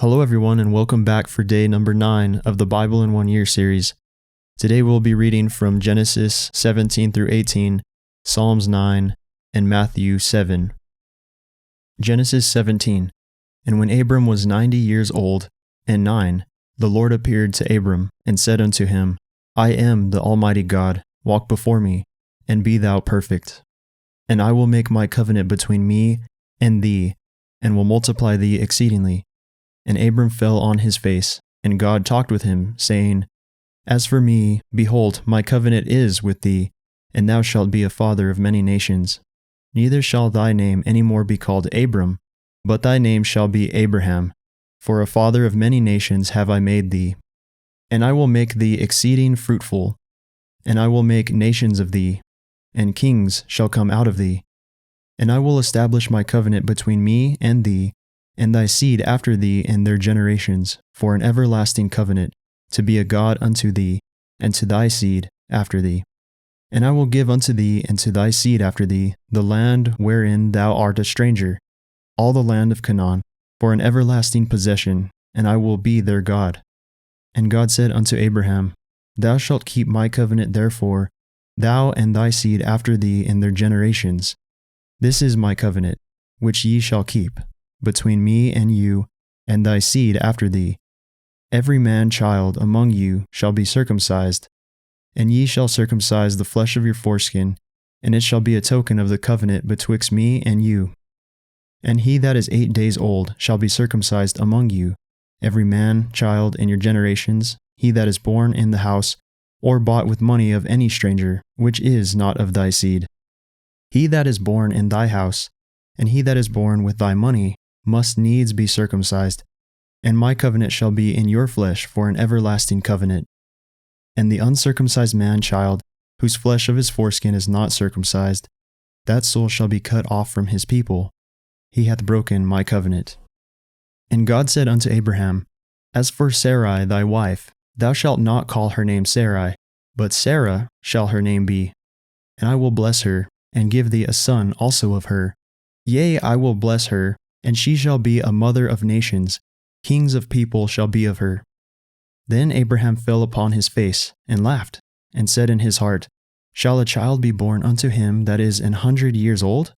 Hello everyone and welcome back for day number 9 of the Bible in 1 Year series. Today we'll be reading from Genesis 17 through 18, Psalms 9, and Matthew 7. Genesis 17. And when Abram was 90 years old and 9, the Lord appeared to Abram and said unto him, I am the Almighty God, walk before me, and be thou perfect. And I will make my covenant between me and thee, and will multiply thee exceedingly. And Abram fell on his face, and God talked with him, saying, As for me, behold, my covenant is with thee, and thou shalt be a father of many nations. Neither shall thy name any more be called Abram, but thy name shall be Abraham, for a father of many nations have I made thee. And I will make thee exceeding fruitful, and I will make nations of thee, and kings shall come out of thee. And I will establish my covenant between me and thee, and thy seed after thee in their generations, for an everlasting covenant, to be a God unto thee, and to thy seed after thee. And I will give unto thee and to thy seed after thee the land wherein thou art a stranger, all the land of Canaan, for an everlasting possession, and I will be their God. And God said unto Abraham, Thou shalt keep my covenant therefore, thou and thy seed after thee in their generations. This is my covenant, which ye shall keep, between me and you, and thy seed after thee. Every man child among you shall be circumcised, and ye shall circumcise the flesh of your foreskin, and it shall be a token of the covenant betwixt me and you. And he that is 8 days old shall be circumcised among you, every man child in your generations, he that is born in the house, or bought with money of any stranger, which is not of thy seed. He that is born in thy house, and he that is born with thy money, must needs be circumcised, and my covenant shall be in your flesh for an everlasting covenant. And the uncircumcised man child, whose flesh of his foreskin is not circumcised, that soul shall be cut off from his people. He hath broken my covenant. And God said unto Abraham, As for Sarai thy wife, thou shalt not call her name Sarai, but Sarah shall her name be. And I will bless her, and give thee a son also of her. Yea, I will bless her, and she shall be a mother of nations, kings of people shall be of her. Then Abraham fell upon his face, and laughed, and said in his heart, Shall a child be born unto him that is 100 years old?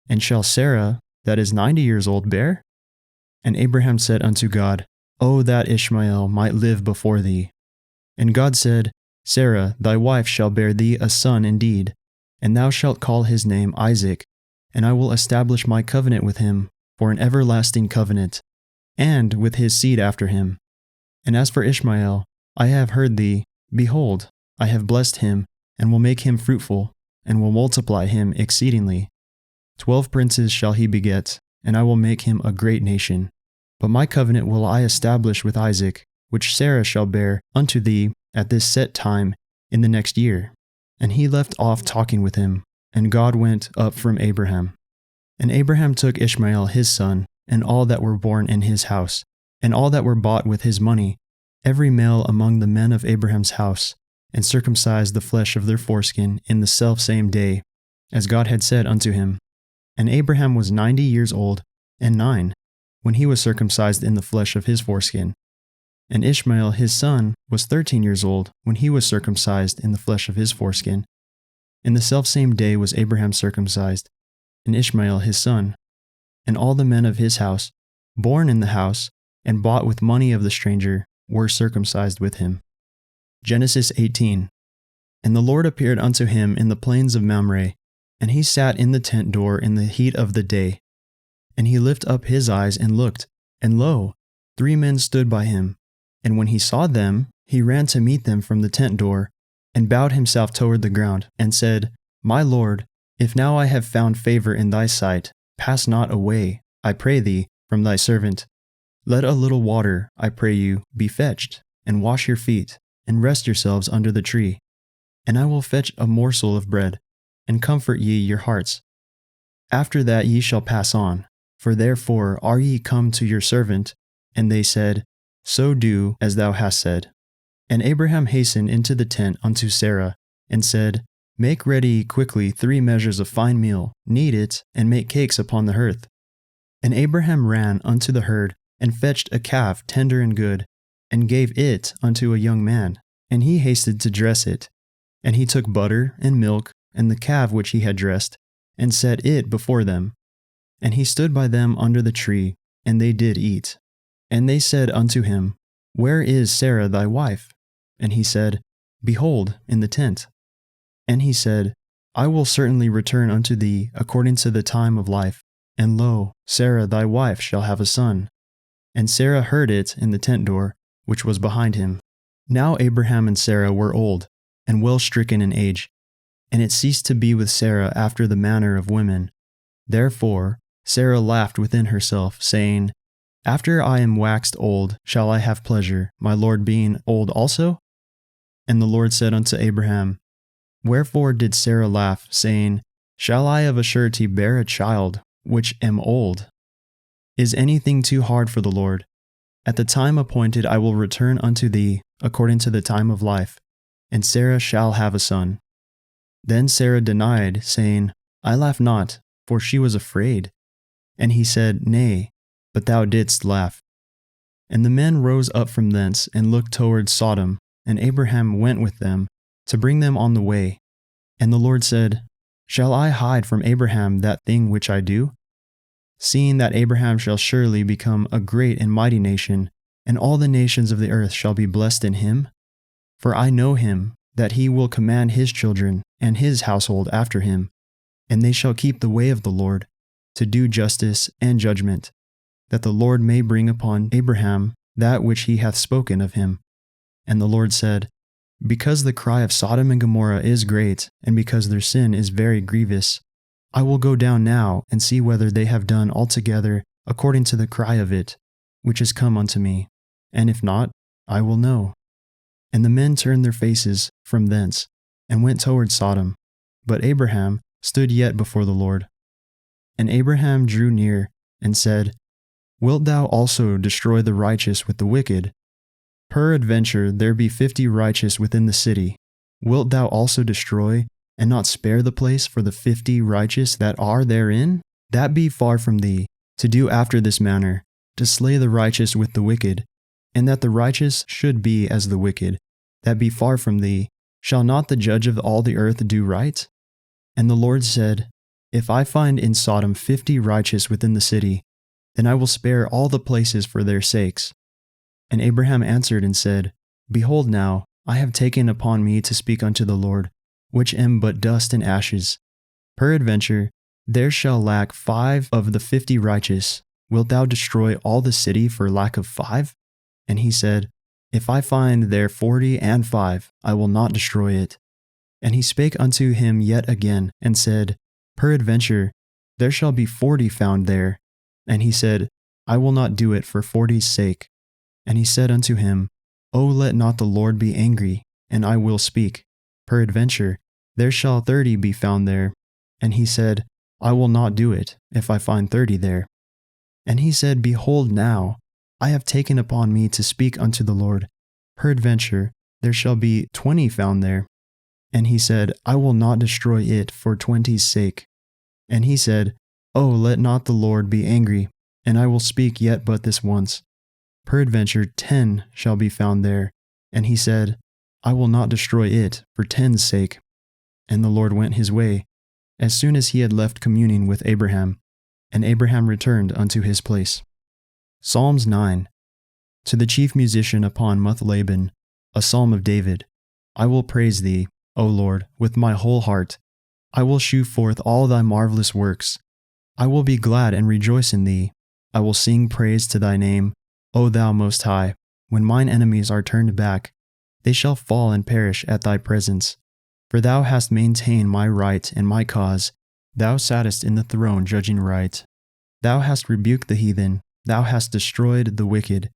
And shall Sarah, that is 90 years old, bear? And Abraham said unto God, O that Ishmael might live before thee. And God said, Sarah, thy wife shall bear thee a son indeed, and thou shalt call his name Isaac, and I will establish my covenant with him, for an everlasting covenant, and with his seed after him. And as for Ishmael, I have heard thee, behold, I have blessed him, and will make him fruitful, and will multiply him exceedingly. 12 princes shall he beget, and I will make him a great nation. But my covenant will I establish with Isaac, which Sarah shall bear unto thee at this set time in the next year. And he left off talking with him, and God went up from Abraham. And Abraham took Ishmael his son, and all that were born in his house, and all that were bought with his money, every male among the men of Abraham's house, and circumcised the flesh of their foreskin in the selfsame day, as God had said unto him. And Abraham was 90 years old, and 9, when he was circumcised in the flesh of his foreskin. And Ishmael his son was 13 years old, when he was circumcised in the flesh of his foreskin. In the selfsame day was Abraham circumcised, and Ishmael his son, and all the men of his house, born in the house, and bought with money of the stranger, were circumcised with him. Genesis 18. And the Lord appeared unto him in the plains of Mamre, and he sat in the tent door in the heat of the day. And he lifted up his eyes and looked, and lo, 3 men stood by him. And when he saw them, he ran to meet them from the tent door, and bowed himself toward the ground, and said, My Lord, if now I have found favor in thy sight, pass not away, I pray thee, from thy servant. Let a little water, I pray you, be fetched, and wash your feet, and rest yourselves under the tree. And I will fetch a morsel of bread, and comfort ye your hearts. After that ye shall pass on, for therefore are ye come to your servant. And they said, So do as thou hast said. And Abraham hastened into the tent unto Sarah, and said, Make ready quickly 3 measures of fine meal, knead it, and make cakes upon the hearth. And Abraham ran unto the herd, and fetched a calf tender and good, and gave it unto a young man, and he hasted to dress it. And he took butter and milk, and the calf which he had dressed, and set it before them. And he stood by them under the tree, and they did eat. And they said unto him, Where is Sarah thy wife? And he said, Behold, in the tent. And he said, I will certainly return unto thee according to the time of life, and lo, Sarah thy wife shall have a son. And Sarah heard it in the tent door, which was behind him. Now Abraham and Sarah were old, and well stricken in age, and it ceased to be with Sarah after the manner of women. Therefore Sarah laughed within herself, saying, After I am waxed old, shall I have pleasure, my Lord being old also? And the Lord said unto Abraham, Wherefore did Sarah laugh, saying, Shall I of a surety bear a child, which am old? Is anything too hard for the Lord? At the time appointed I will return unto thee, according to the time of life, and Sarah shall have a son. Then Sarah denied, saying, I laugh not, for she was afraid. And he said, Nay, but thou didst laugh. And the men rose up from thence, and looked toward Sodom, and Abraham went with them, to bring them on the way. And the Lord said, Shall I hide from Abraham that thing which I do? Seeing that Abraham shall surely become a great and mighty nation, and all the nations of the earth shall be blessed in him? For I know him, that he will command his children and his household after him, and they shall keep the way of the Lord, to do justice and judgment, that the Lord may bring upon Abraham that which he hath spoken of him. And the Lord said, Because the cry of Sodom and Gomorrah is great, and because their sin is very grievous, I will go down now and see whether they have done altogether according to the cry of it, which is come unto me, and if not, I will know. And the men turned their faces from thence, and went toward Sodom, but Abraham stood yet before the Lord. And Abraham drew near, and said, Wilt thou also destroy the righteous with the wicked? Peradventure there be 50 righteous within the city. Wilt thou also destroy, and not spare the place for the 50 righteous that are therein? That be far from thee, to do after this manner, to slay the righteous with the wicked, and that the righteous should be as the wicked. That be far from thee. Shall not the judge of all the earth do right? And the Lord said, If I find in Sodom 50 righteous within the city, then I will spare all the places for their sakes. And Abraham answered and said, Behold now, I have taken upon me to speak unto the Lord, which am but dust and ashes. Peradventure, there shall lack 5 of the 50 righteous. Wilt thou destroy all the city for lack of 5? And he said, If I find there 40 and 5, I will not destroy it. And he spake unto him yet again, and said, Peradventure, there shall be 40 found there. And he said, I will not do it for 40's sake. And he said unto him, O let not the Lord be angry, and I will speak. Peradventure, there shall 30 be found there. And he said, I will not do it, if I find 30 there. And he said, Behold now, I have taken upon me to speak unto the Lord. Peradventure, there shall be 20 found there. And he said, I will not destroy it for 20's sake. And he said, O let not the Lord be angry, and I will speak yet but this once. Peradventure 10 shall be found there. And he said, I will not destroy it for 10's sake. And the Lord went his way, as soon as he had left communing with Abraham, and Abraham returned unto his place. Psalms 9. To the chief musician upon muth Laban, a psalm of David. I will praise thee, O Lord, with my whole heart. I will shew forth all thy marvelous works. I will be glad and rejoice in thee. I will sing praise to thy name, O thou most high. When mine enemies are turned back, they shall fall and perish at thy presence. For thou hast maintained my right and my cause. Thou sattest in the throne judging right. Thou hast rebuked the heathen. Thou hast destroyed the wicked.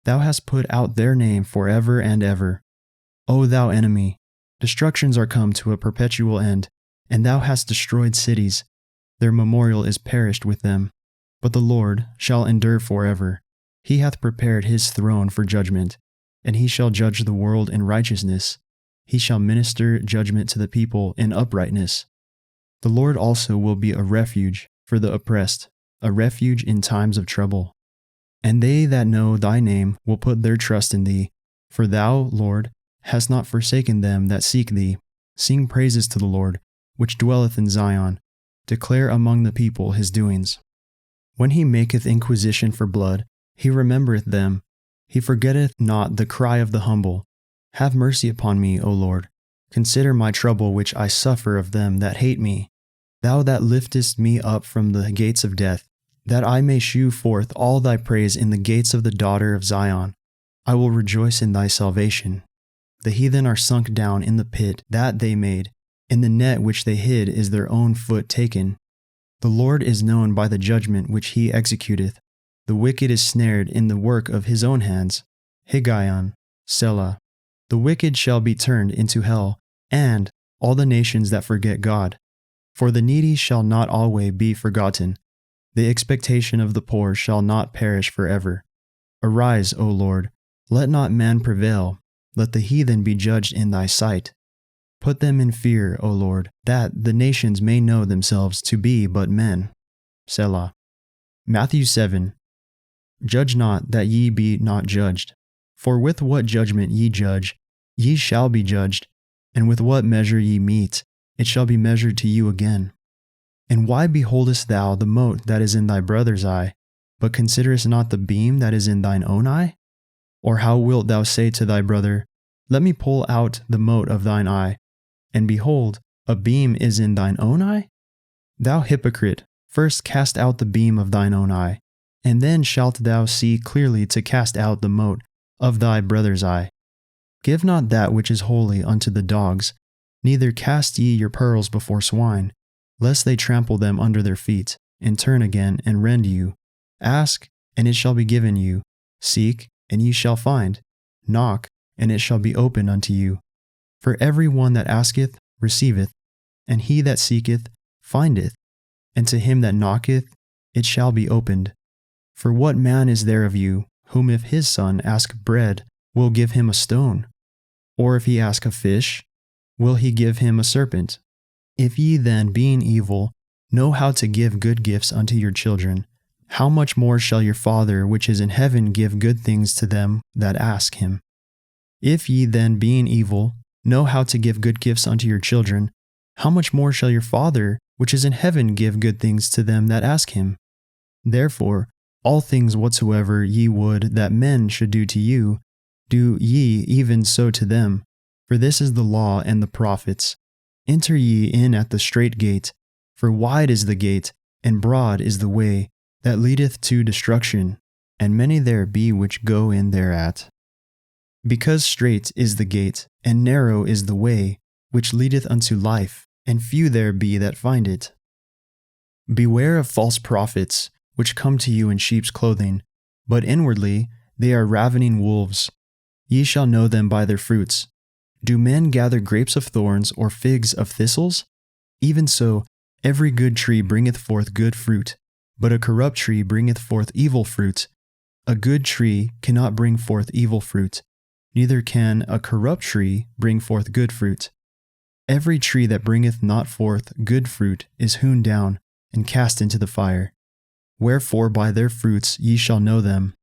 Thou hast put out their name forever and ever. O thou enemy, destructions are come to a perpetual end, and thou hast destroyed cities. Their memorial is perished with them. But the Lord shall endure forever. He hath prepared his throne for judgment, and he shall judge the world in righteousness. He shall minister judgment to the people in uprightness. The Lord also will be a refuge for the oppressed, a refuge in times of trouble. And they that know thy name will put their trust in thee. For thou, Lord, hast not forsaken them that seek thee. Sing praises to the Lord, which dwelleth in Zion. Declare among the people his doings. When he maketh inquisition for blood, he remembereth them. He forgetteth not the cry of the humble. Have mercy upon me, O Lord. Consider my trouble which I suffer of them that hate me. Thou that liftest me up from the gates of death, that I may shew forth all thy praise in the gates of the daughter of Zion. I will rejoice in thy salvation. The heathen are sunk down in the pit that they made. In the net which they hid is their own foot taken. The Lord is known by the judgment which he executeth. The wicked is snared in the work of his own hands. Higgaion, Selah. The wicked shall be turned into hell, and all the nations that forget God. For the needy shall not always be forgotten. The expectation of the poor shall not perish forever. Arise, O Lord, let not man prevail. Let the heathen be judged in thy sight. Put them in fear, O Lord, that the nations may know themselves to be but men. Selah. Matthew 7. Judge not that ye be not judged. For with what judgment ye judge, ye shall be judged, and with what measure ye mete, it shall be measured to you again. And why beholdest thou the mote that is in thy brother's eye, but considerest not the beam that is in thine own eye? Or how wilt thou say to thy brother, Let me pull out the mote of thine eye, and behold, a beam is in thine own eye? Thou hypocrite, first cast out the beam of thine own eye, and then shalt thou see clearly to cast out the mote of thy brother's eye. Give not that which is holy unto the dogs, neither cast ye your pearls before swine, lest they trample them under their feet, and turn again and rend you. Ask, and it shall be given you. Seek, and ye shall find. Knock, and it shall be opened unto you. For every one that asketh receiveth, and he that seeketh findeth, and to him that knocketh it shall be opened. For what man is there of you, whom if his son ask bread, will give him a stone? Or if he ask a fish, will he give him a serpent? If ye then, being evil, know how to give good gifts unto your children, how much more shall your Father which is in heaven give good things to them that ask him? If ye then, being evil, know how to give good gifts unto your children, how much more shall your Father which is in heaven give good things to them that ask him? Therefore, all things whatsoever ye would that men should do to you, do ye even so to them. For this is the law and the prophets. Enter ye in at the strait gate, for wide is the gate, and broad is the way that leadeth to destruction, and many there be which go in thereat. Because strait is the gate, and narrow is the way, which leadeth unto life, and few there be that find it. Beware of false prophets, which come to you in sheep's clothing, but inwardly they are ravening wolves. Ye shall know them by their fruits. Do men gather grapes of thorns or figs of thistles? Even so, every good tree bringeth forth good fruit, but a corrupt tree bringeth forth evil fruit. A good tree cannot bring forth evil fruit, neither can a corrupt tree bring forth good fruit. Every tree that bringeth not forth good fruit is hewn down and cast into the fire. Wherefore by their fruits ye shall know them.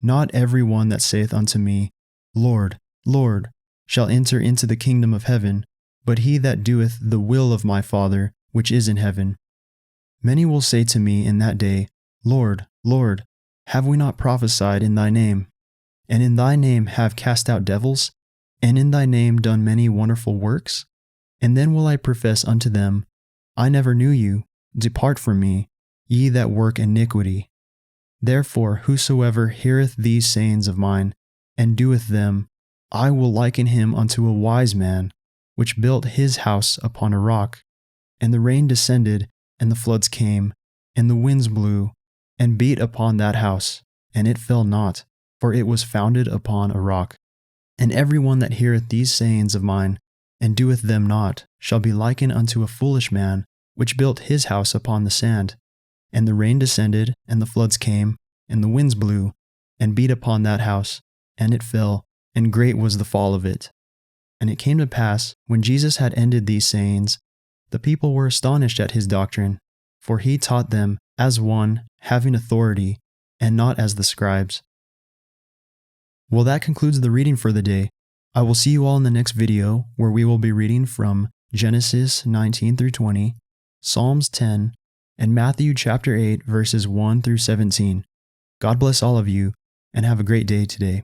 Not every one that saith unto me, Lord, Lord, shall enter into the kingdom of heaven, but he that doeth the will of my Father which is in heaven. Many will say to me in that day, Lord, Lord, have we not prophesied in thy name? And in thy name have cast out devils? And in thy name done many wonderful works? And then will I profess unto them, I never knew you, depart from me, ye that work iniquity. Therefore whosoever heareth these sayings of mine, and doeth them, I will liken him unto a wise man, which built his house upon a rock. And the rain descended, and the floods came, and the winds blew, and beat upon that house, and it fell not, for it was founded upon a rock. And every one that heareth these sayings of mine, and doeth them not, shall be likened unto a foolish man, which built his house upon the sand. And the rain descended, and the floods came, and the winds blew, and beat upon that house, and it fell, and great was the fall of it. And it came to pass, when Jesus had ended these sayings, the people were astonished at his doctrine, for he taught them as one having authority, and not as the scribes. Well, that concludes the reading for the day. I will see you all in the next video, where we will be reading from Genesis 19 through 20, Psalms 10, and Matthew chapter 8, verses 1 through 17. God bless all of you, and have a great day today.